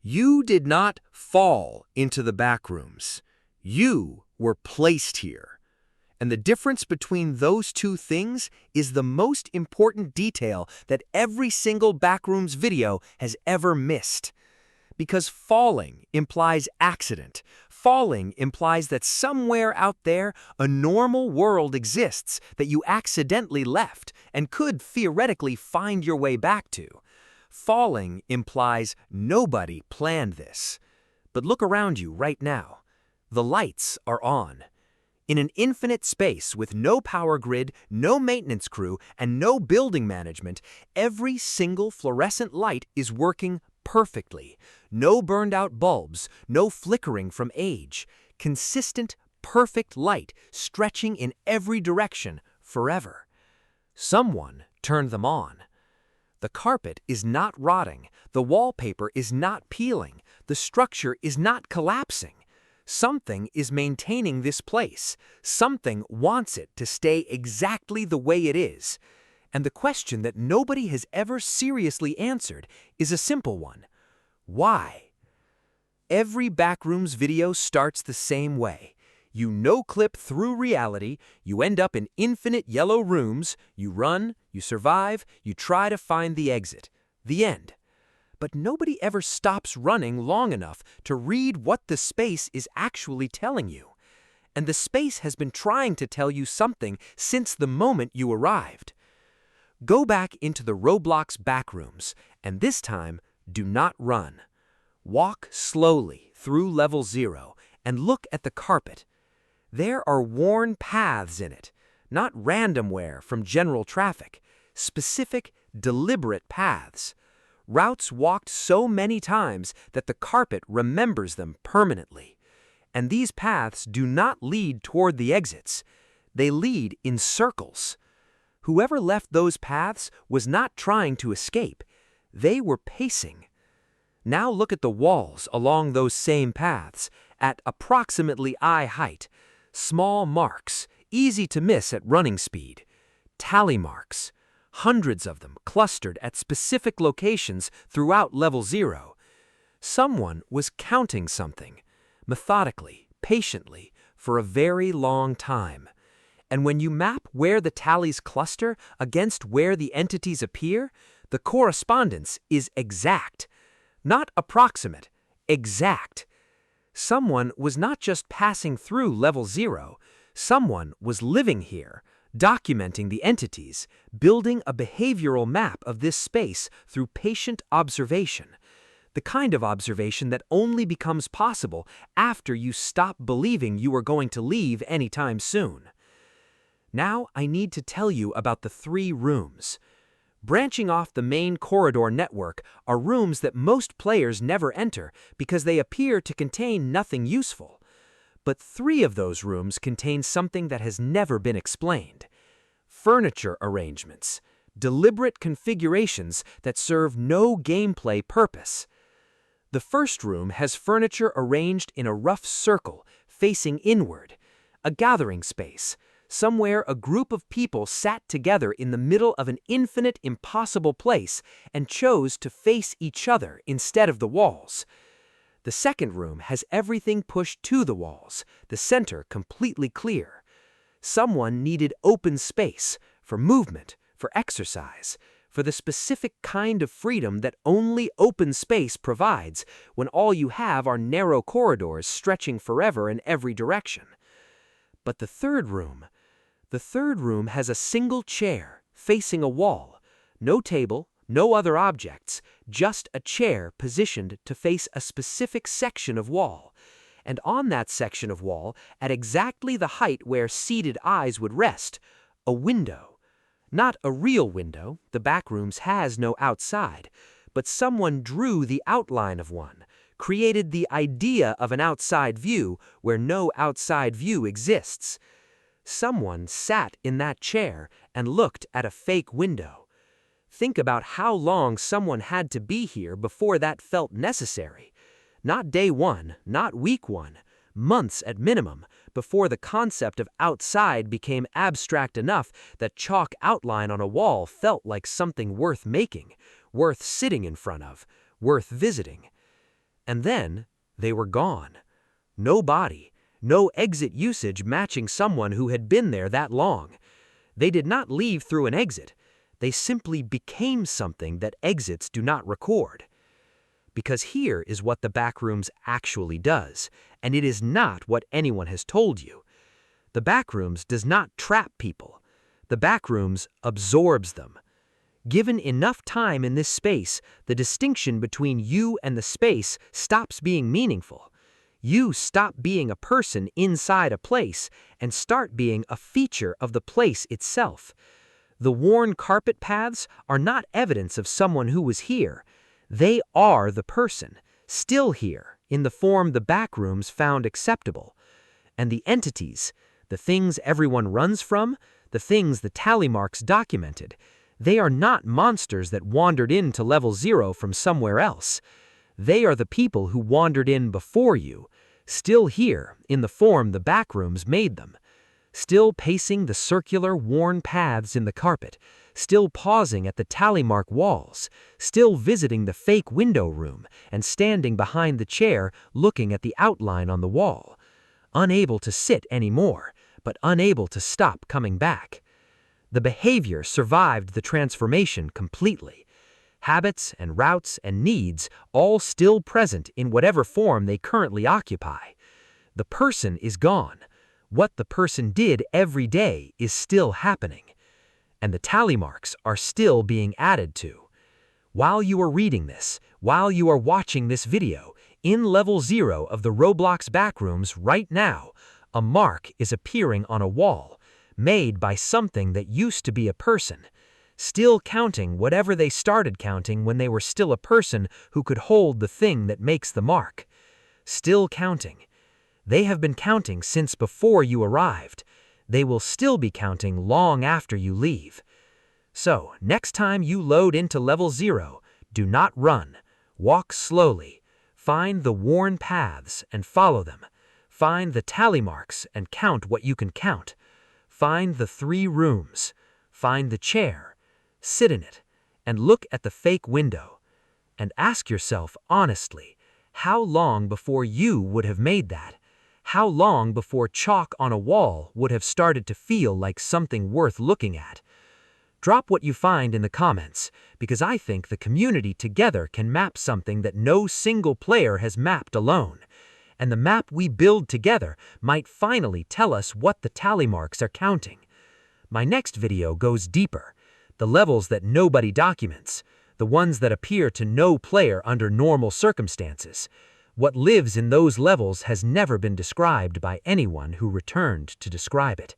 You did not fall into the backrooms. You were placed here. And the difference between those two things is the most important detail that every single Backrooms video has ever missed. Because falling implies accident. Falling implies that somewhere out there, a normal world exists that you accidentally left and could theoretically find your way back to. Falling implies nobody planned this. But look around you right now. The lights are on. In an infinite space with no power grid, no maintenance crew, and no building management, every single fluorescent light is working perfectly. No burned-out bulbs, no flickering from age. Consistent, perfect light stretching in every direction forever. Someone turned them on. The carpet is not rotting. The wallpaper is not peeling. The structure is not collapsing. Something is maintaining this place. Something wants it to stay exactly the way it is. And the question that nobody has ever seriously answered is a simple one. Why? Every Backrooms video starts the same way. You no-clip through reality, you end up in infinite yellow rooms, you run, you survive, you try to find the exit. The end. But nobody ever stops running long enough to read what the space is actually telling you. And the space has been trying to tell you something since the moment you arrived. Go back into the Roblox Backrooms, and this time, do not run. Walk slowly through level 0 and look at the carpet. There are worn paths in it, not randomware from general traffic, specific, deliberate paths. Routes walked so many times that the carpet remembers them permanently. And these paths do not lead toward the exits. They lead in circles. Whoever left those paths was not trying to escape. They were pacing. Now look at the walls along those same paths, at approximately eye height. Small marks, easy to miss at running speed. Tally marks. Hundreds of them clustered at specific locations throughout level 0. Someone was counting something, methodically, patiently, for a very long time. And when you map where the tallies cluster against where the entities appear, the correspondence is exact. Not approximate, exact. Someone was not just passing through level 0, someone was living here, documenting the entities, building a behavioral map of this space through patient observation. The kind of observation that only becomes possible after you stop believing you are going to leave anytime soon. Now I need to tell you about the 3 rooms. Branching off the main corridor network are rooms that most players never enter because they appear to contain nothing useful. But 3 of those rooms contain something that has never been explained. Furniture arrangements, deliberate configurations that serve no gameplay purpose. The first room has furniture arranged in a rough circle, facing inward, a gathering space, somewhere a group of people sat together in the middle of an infinite, impossible place and chose to face each other instead of the walls. The second room has everything pushed to the walls, the center completely clear. Someone needed open space for movement, for exercise, for the specific kind of freedom that only open space provides when all you have are narrow corridors stretching forever in every direction. But the third room has a single chair facing a wall, no table, no other objects, just a chair positioned to face a specific section of wall. And on that section of wall, at exactly the height where seated eyes would rest, a window. Not a real window, the Backrooms has no outside, but someone drew the outline of one, created the idea of an outside view where no outside view exists. Someone sat in that chair and looked at a fake window. Think about how long someone had to be here before that felt necessary. Not day 1, not week 1, months at minimum, before the concept of outside became abstract enough that chalk outline on a wall felt like something worth making, worth sitting in front of, worth visiting. And then they were gone. No body, no exit usage matching someone who had been there that long. They did not leave through an exit. They simply became something that exits do not record. Because here is what the Backrooms actually does, and it is not what anyone has told you. The Backrooms does not trap people. The Backrooms absorbs them. Given enough time in this space, the distinction between you and the space stops being meaningful. You stop being a person inside a place and start being a feature of the place itself. The worn carpet paths are not evidence of someone who was here. They are the person, still here, in the form the Backrooms found acceptable. And the entities, the things everyone runs from, the things the tally marks documented, they are not monsters that wandered into level 0 from somewhere else. They are the people who wandered in before you, still here in the form the Backrooms made them. Still pacing the circular, worn paths in the carpet, still pausing at the tally mark walls, still visiting the fake window room and standing behind the chair looking at the outline on the wall. Unable to sit anymore, but unable to stop coming back. The behavior survived the transformation completely. Habits and routes and needs all still present in whatever form they currently occupy. The person is gone. What the person did every day is still happening. And the tally marks are still being added to. While you are reading this, while you are watching this video, in level 0 of the Roblox Backrooms right now, a mark is appearing on a wall, made by something that used to be a person, still counting whatever they started counting when they were still a person who could hold the thing that makes the mark. Still counting. They have been counting since before you arrived. They will still be counting long after you leave. So, next time you load into level 0, do not run. Walk slowly. Find the worn paths and follow them. Find the tally marks and count what you can count. Find the 3 rooms. Find the chair. Sit in it and look at the fake window. And ask yourself honestly, how long before you would have made that? How long before chalk on a wall would have started to feel like something worth looking at? Drop what you find in the comments, because I think the community together can map something that no single player has mapped alone. And the map we build together might finally tell us what the tally marks are counting. My next video goes deeper. The levels that nobody documents. The ones that appear to no player under normal circumstances. What lives in those levels has never been described by anyone who returned to describe it.